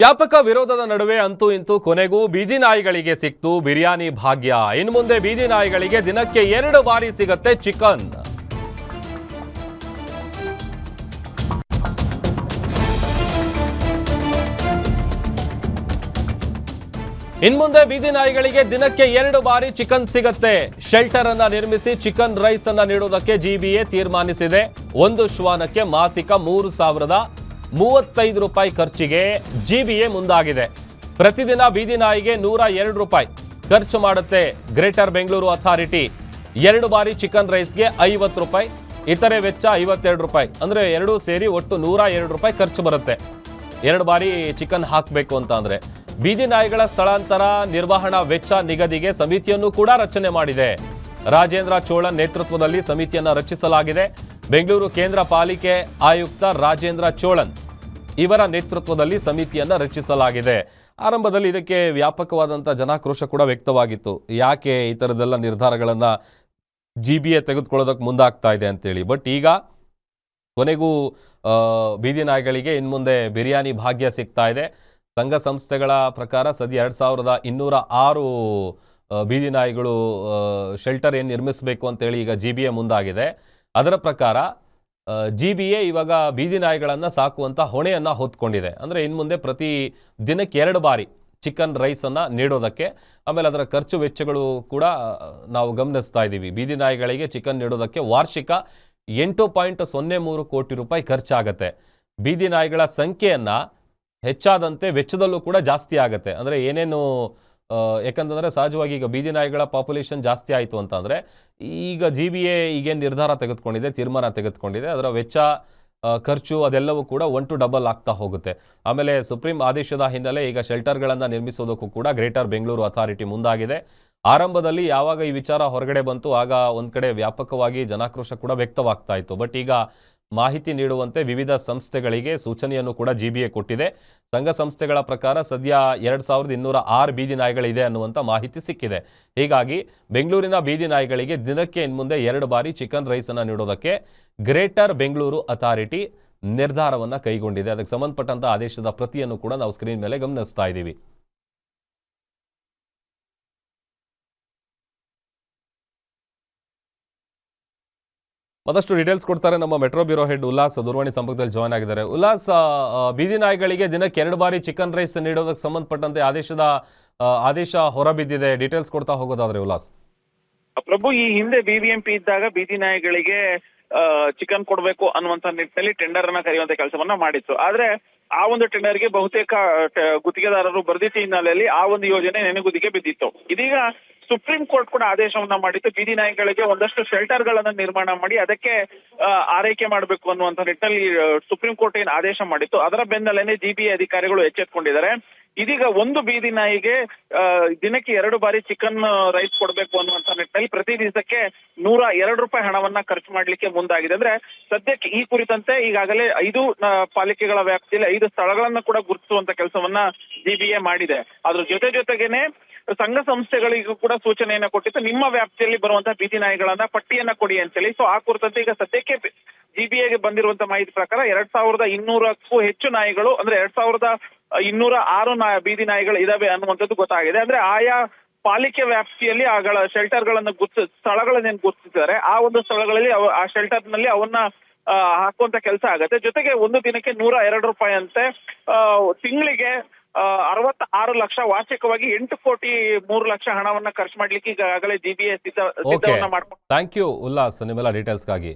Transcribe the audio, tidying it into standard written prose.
ವ್ಯಾಪಕ ವಿರೋಧದ ನಡುವೆ ಅಂತೂ ಇಂತೂ ಕೊನೆಗೂ ಬೀದಿ ನಾಯಿಗಳಿಗೆ ಸಿಕ್ತು ಬಿರಿಯಾನಿ ಭಾಗ್ಯ. ಇನ್ನು ಮುಂದೆ ಬೀದಿ ನಾಯಿಗಳಿಗೆ ದಿನಕ್ಕೆ 2 ಬಾರಿ ಸಿಗುತ್ತೆ ಚಿಕನ್. ಇನ್ಮುಂದೆ ಬೀದಿ ನಾಯಿಗಳಿಗೆ ದಿನಕ್ಕೆ 2 ಬಾರಿ ಚಿಕನ್ ಸಿಗುತ್ತೆ. ಶೆಲ್ಟರ್ ಅನ್ನ ನಿರ್ಮಿಸಿ ಚಿಕನ್ ರೈಸ್ ಅನ್ನ ನೀಡುವುದಕ್ಕೆ ಜಿಬಿಎ ತೀರ್ಮಾನಿಸಿದೆ. ಒಂದು ಶ್ವಾನಕ್ಕೆ ಮಾಸಿಕ 3,035 ರೂಪಾಯಿ ಖರ್ಚಿಗೆ ಜಿಬಿಎ ಮುಂದಾಗಿದೆ. ಪ್ರತಿದಿನ ಬೀದಿ ನಾಯಿಗೆ 102 ರೂಪಾಯಿ ಖರ್ಚು ಮಾಡುತ್ತೆ ಗ್ರೇಟರ್ ಬೆಂಗಳೂರು ಅಥಾರಿಟಿ. 2 ಬಾರಿ ಚಿಕನ್ ರೈಸ್ಗೆ 50 ರೂಪಾಯಿ, ಇತರೆ ವೆಚ್ಚ 52 ರೂಪಾಯಿ. ಅಂದ್ರೆ ಎರಡೂ ಸೇರಿ ಒಟ್ಟು 102 ರೂಪಾಯಿ ಖರ್ಚು ಬರುತ್ತೆ 2 ಬಾರಿ ಚಿಕನ್ ಹಾಕಬೇಕು ಅಂತ. ಅಂದ್ರೆ ಬೀದಿ ನಾಯಿಗಳ ಸ್ಥಳಾಂತರ ನಿರ್ವಹಣಾ ವೆಚ್ಚ ನಿಗದಿಗೆ ಸಮಿತಿಯನ್ನು ಕೂಡ ರಚನೆ ಮಾಡಿದೆ. ರಾಜೇಂದ್ರ ಚೋಳನ್ ನೇತೃತ್ವದಲ್ಲಿ ಸಮಿತಿಯನ್ನು ರಚಿಸಲಾಗಿದೆ. ಬೆಂಗಳೂರು ಕೇಂದ್ರ ಪಾಲಿಕೆ ಆಯುಕ್ತ ರಾಜೇಂದ್ರ ಚೋಳನ್ ಇವರ ನೇತೃತ್ವದಲ್ಲಿ ಸಮಿತಿಯನ್ನು ರಚಿಸಲಾಗಿದೆ. ಆರಂಭದಲ್ಲಿ ಇದಕ್ಕೆ ವ್ಯಾಪಕವಾದಂಥ ಜನಾಕ್ರೋಶ ಕೂಡ ವ್ಯಕ್ತವಾಗಿತ್ತು. ಯಾಕೆ ಈ ಥರದ್ದೆಲ್ಲ ನಿರ್ಧಾರಗಳನ್ನು ಜಿಬಿಎ ತೆಗೆದುಕೊಳ್ಳೋದಕ್ಕೆ ಮುಂದಾಗ್ತಾ ಇದೆ ಅಂತೇಳಿ. ಬಟ್ ಈಗ ಕೊನೆಗೂ ಬೀದಿ ನಾಯಿಗಳಿಗೆ ಇನ್ಮುಂದೆ ಬಿರಿಯಾನಿ ಭಾಗ್ಯ ಸಿಗ್ತಾ ಇದೆ. ಸಂಘ ಸಂಸ್ಥೆಗಳ ಪ್ರಕಾರ ಸದ್ಯ 2206 ಬೀದಿ ನಾಯಿಗಳು ಶೆಲ್ಟರ್ ಏನು ನಿರ್ಮಿಸಬೇಕು ಅಂತೇಳಿ ಈಗ ಜಿಬಿಎ ಮುಂದಾಗಿದೆ. ಅದರ ಪ್ರಕಾರ ಜಿಬಿಎ ಇವಾಗ ಬೀದಿ ನಾಯಿಗಳನ್ನು ಸಾಕುವಂಥ ಹೊಣೆಯನ್ನು ಹೊತ್ಕೊಂಡಿದೆ. ಅಂದರೆ ಇನ್ಮುಂದೆ ಪ್ರತಿ ದಿನಕ್ಕೆ 2 ಬಾರಿ ಚಿಕನ್ ರೈಸನ್ನು ನೀಡೋದಕ್ಕೆ, ಆಮೇಲೆ ಅದರ ಖರ್ಚು ವೆಚ್ಚಗಳು ಕೂಡ ನಾವು ಗಮನಿಸ್ತಾ ಇದ್ದೀವಿ. ಬೀದಿ ನಾಯಿಗಳಿಗೆ ಚಿಕನ್ ನೀಡೋದಕ್ಕೆ ವಾರ್ಷಿಕ 8.03 ಕೋಟಿ ರೂಪಾಯಿ ಖರ್ಚಾಗತ್ತೆ. ಬೀದಿ ನಾಯಿಗಳ ಸಂಖ್ಯೆಯನ್ನು ಹೆಚ್ಚಾದಂತೆ ವೆಚ್ಚದಲ್ಲೂ ಕೂಡ ಜಾಸ್ತಿ ಆಗುತ್ತೆ. ಅಂದರೆ ಏನೇನು, ಯಾಕಂತಂದರೆ ಸಹಜವಾಗಿ ಈಗ ಬೀದಿ ನಾಯಿಗಳ ಪಾಪ್ಯುಲೇಷನ್ ಜಾಸ್ತಿ ಆಯಿತು ಅಂತಂದರೆ ಈಗ ಜಿಬಿಎ ಈಗೇನು ನಿರ್ಧಾರ ತೆಗೆದುಕೊಂಡಿದೆ, ತೀರ್ಮಾನ ತೆಗೆದುಕೊಂಡಿದೆ, ಅದರ ವೆಚ್ಚ ಖರ್ಚು ಅದೆಲ್ಲವೂ ಕೂಡ 1 to double ಆಗ್ತಾ ಹೋಗುತ್ತೆ. ಆಮೇಲೆ ಸುಪ್ರೀಂ ಆದೇಶದ ಹಿನ್ನೆಲೆ ಈಗ ಶೆಲ್ಟರ್ಗಳನ್ನು ನಿರ್ಮಿಸೋದಕ್ಕೂ ಕೂಡ ಗ್ರೇಟರ್ ಬೆಂಗಳೂರು ಅಥಾರಿಟಿ ಮುಂದಾಗಿದೆ. ಆರಂಭದಲ್ಲಿ ಯಾವಾಗ ಈ ವಿಚಾರ ಹೊರಗಡೆ ಬಂತು ಆಗ ಒಂದು ಕಡೆ ವ್ಯಾಪಕವಾಗಿ ಜನಾಕ್ರೋಶ ಕೂಡ ವ್ಯಕ್ತವಾಗ್ತಾ ಇತ್ತು. ಬಟ್ ಈಗ ಮಾಹಿತಿ ನೀಡುವಂತೆ ವಿವಿಧ ಸಂಸ್ಥೆಗಳಿಗೆ ಸೂಚನೆಯನ್ನು ಕೂಡ ಜಿಬಿಎ ಕೊಟ್ಟಿದೆ. ಸಂಘ ಸಂಸ್ಥೆಗಳ ಪ್ರಕಾರ ಸದ್ಯ 2206 ಬೀದಿ ನಾಯಿಗಳಿದೆ ಅನ್ನುವಂಥ ಮಾಹಿತಿ ಸಿಕ್ಕಿದೆ. ಹೀಗಾಗಿ ಬೆಂಗಳೂರಿನ ಬೀದಿ ನಾಯಿಗಳಿಗೆ ದಿನಕ್ಕೆ ಇನ್ಮುಂದೆ 2 ಬಾರಿ ಚಿಕನ್ ರೈಸನ್ನು ನೀಡೋದಕ್ಕೆ ಗ್ರೇಟರ್ ಬೆಂಗಳೂರು ಅಥಾರಿಟಿ ನಿರ್ಧಾರವನ್ನು ಕೈಗೊಂಡಿದೆ. ಅದಕ್ಕೆ ಸಂಬಂಧಪಟ್ಟಂಥ ಆದೇಶದ ಪ್ರತಿಯನ್ನು ಕೂಡ ನಾವು ಸ್ಕ್ರೀನ್ ಮೇಲೆ ಗಮನಿಸ್ತಾ ಇದ್ದೀವಿ. ಮತ್ತಷ್ಟು ಡೀಟೇಲ್ಸ್ ಕೊಡ್ತಾರೆ ನಮ್ಮ ಮೆಟ್ರೋ ಬ್ಯೂರೋ ಹೆಡ್ ಉಲ್ಲಾಸ್ ದೂರವಾಣಿ ಸಂಪರ್ಕದಲ್ಲಿ ಜಾಯ್ನ್ ಆಗಿದ್ದಾರೆ. ಉಲ್ಲಾಸ್, ಬೀದಿ ನಾಯಿಗಳಿಗೆ ದಿನಕ್ಕೆ 2 ಬಾರಿ ಚಿಕನ್ ರೈಸ್ ನೀಡೋದಕ್ಕೆ ಸಂಬಂಧಪಟ್ಟಂತೆ ಆದೇಶ ಹೊರಬಿದ್ದಿದೆ. ಡೀಟೇಲ್ಸ್ ಕೊಡ್ತಾ ಹೋಗೋದಾದ್ರೆ ಉಲ್ಲಾಸ್. ಪ್ರಭು, ಈ ಹಿಂದೆ ಬಿಬಿಎಂಪಿ ಇದ್ದಾಗ ಬೀದಿ ನಾಯಿಗಳಿಗೆ ಚಿಕನ್ ಕೊಡಬೇಕು ಅನ್ನುವಂತ ನಿಟ್ಟಿನಲ್ಲಿ ಟೆಂಡರ್ ಅನ್ನ ಕರೆಯುವಂತ ಕೆಲಸವನ್ನ ಮಾಡಿತ್ತು. ಆದ್ರೆ ಆ ಒಂದು ಟೆಂಡರ್ಗೆ ಬಹುತೇಕ ಗುತ್ತಿಗೆದಾರರು ಬರ್ದಿದ್ದ ಹಿನ್ನೆಲೆಯಲ್ಲಿ ಆ ಒಂದು ಯೋಜನೆ ನೆನೆಗುದಿಗೆ ಬಿದ್ದಿತ್ತು. ಇದೀಗ ಸುಪ್ರೀಂ ಕೋರ್ಟ್ ಕೂಡ ಆದೇಶವನ್ನ ಮಾಡಿತ್ತು. ಬೀದಿ ನಾಯಿಗಳಿಗೆ ಒಂದಷ್ಟು ಶೆಲ್ಟರ್ ಗಳನ್ನ ನಿರ್ಮಾಣ ಮಾಡಿ ಅದಕ್ಕೆ ಆರೈಕೆ ಮಾಡಬೇಕು ಅನ್ನುವಂತ ನಿಟ್ಟಿನಲ್ಲಿ ಸುಪ್ರೀಂ ಕೋರ್ಟ್ ಏನು ಆದೇಶ ಮಾಡಿತ್ತು, ಅದರ ಬೆನ್ನಲ್ಲೇನೆ ಜಿಬಿಎ ಅಧಿಕಾರಿಗಳು ಎಚ್ಚೆತ್ತುಕೊಂಡಿದ್ದಾರೆ. ಇದೀಗ ಒಂದು ಬೀದಿ ನಾಯಿಗೆ ದಿನಕ್ಕೆ 2 ಬಾರಿ ಚಿಕನ್ ರೈಸ್ ಕೊಡಬೇಕು ಅನ್ನುವಂತ ನಿಟ್ಟಿನಲ್ಲಿ ಪ್ರತಿ ದಿವಸಕ್ಕೆ 102 ರೂಪಾಯಿ ಹಣವನ್ನ ಖರ್ಚು ಮಾಡ್ಲಿಕ್ಕೆ ಮುಂದಾಗಿದೆ. ಅಂದ್ರೆ ಸದ್ಯಕ್ಕೆ ಈ ಕುರಿತಂತೆ ಈಗಾಗಲೇ 5 ಪಾಲಿಕೆಗಳ ವ್ಯಾಪ್ತಿಯಲ್ಲಿ 5 ಸ್ಥಳಗಳನ್ನ ಕೂಡ ಗುರುತಿಸುವಂತ ಕೆಲಸವನ್ನ ಜಿಬಿಎ ಮಾಡಿದೆ. ಅದ್ರ ಜೊತೆಗೇನೆ ಸಂಘ ಸಂಸ್ಥೆಗಳಿಗೂ ಕೂಡ ಸೂಚನೆಯನ್ನ ಕೊಟ್ಟಿತ್ತು, ನಿಮ್ಮ ವ್ಯಾಪ್ತಿಯಲ್ಲಿ ಬರುವಂತಹ ಬೀದಿ ನಾಯಿಗಳನ್ನ ಪಟ್ಟಿಯನ್ನ ಕೊಡಿ ಅಂತೇಳಿ. ಸೊ ಆ ಕುರಿತಂತೆ ಈಗ ಸದ್ಯಕ್ಕೆ ಜಿಬಿಎಗೆ ಬಂದಿರುವಂತಹ ಮಾಹಿತಿ ಪ್ರಕಾರ 2200ಕ್ಕೂ ಹೆಚ್ಚು ನಾಯಿಗಳು, ಅಂದ್ರೆ 2206 ಬೀದಿ ನಾಯಿಗಳು ಇದಾವೆ ಅನ್ನುವಂಥದ್ದು ಗೊತ್ತಾಗಿದೆ. ಅಂದ್ರೆ ಆಯಾ ಪಾಲಿಕೆ ವ್ಯಾಪ್ತಿಯಲ್ಲಿ ಆಗಳ ಶೆಲ್ಟರ್ಗಳನ್ನು ಸ್ಥಳಗಳನ್ನೇನು ಗುರುತಿಸಿದ್ದಾರೆ ಆ ಒಂದು ಸ್ಥಳಗಳಲ್ಲಿ ಆ ಶೆಲ್ಟರ್ ನಲ್ಲಿ ಅವನ್ನ ಹಾಕುವಂತ ಕೆಲಸ ಆಗತ್ತೆ. ಜೊತೆಗೆ ಒಂದು ದಿನಕ್ಕೆ 102 ರೂಪಾಯಿ ಅಂತೆ, ತಿಂಗಳಿಗೆ 66 ಲಕ್ಷ, ವಾರ್ಷಿಕವಾಗಿ 8,03,00,000 ಹಣವನ್ನ ಖರ್ಚು ಮಾಡ್ಲಿಕ್ಕೆ ಈಗಾಗಲೇ ಜಿಬಿಎ ಸಿದ್ಧವನ್ನ ಮಾಡ್ಕೊಂಡು. ಥ್ಯಾಂಕ್ ಯು ಉಲ್ಲಾಸ್ ನಿಮ್ಮೆಲ್ಲ ಡೀಟೇಲ್ಸ್ಗಾಗಿ.